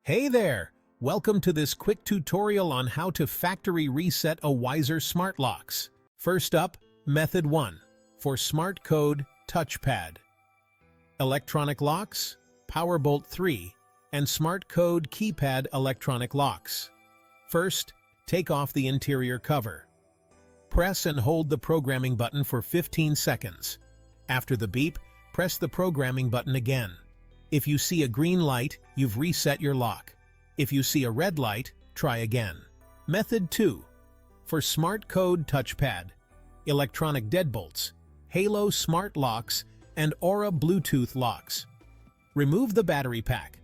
Hey there! Welcome to this quick tutorial on how to factory reset a Weiser smart locks. First up, Method 1 for SmartCode Touchpad. Electronic locks, PowerBolt 3, and SmartCode keypad electronic locks. First, take off the interior cover. Press and hold the programming button for 15 seconds. After the beep, press the programming button again. If you see a green light, you've reset your lock. If you see a red light, try again. Method 2 for SmartCode Touchpad, electronic deadbolts, Halo smart locks, and Aura Bluetooth locks. Remove the battery pack.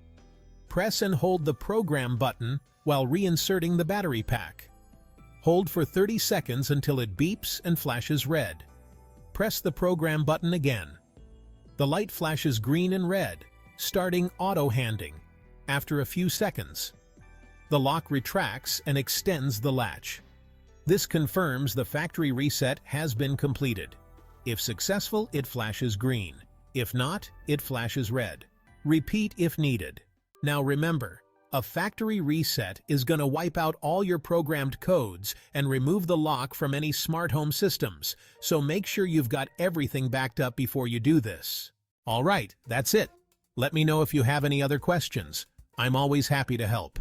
Press and hold the program button while reinserting the battery pack. Hold for 30 seconds until it beeps and flashes red. Press the program button again. The light flashes green and red, starting auto-handing. After a few seconds, the lock retracts and extends the latch. This confirms the factory reset has been completed. If successful, it flashes green. If not, it flashes red. Repeat if needed. Now remember, a factory reset is going to wipe out all your programmed codes and remove the lock from any smart home systems, so make sure you've got everything backed up before you do this. All right, that's it. Let me know if you have any other questions. I'm always happy to help.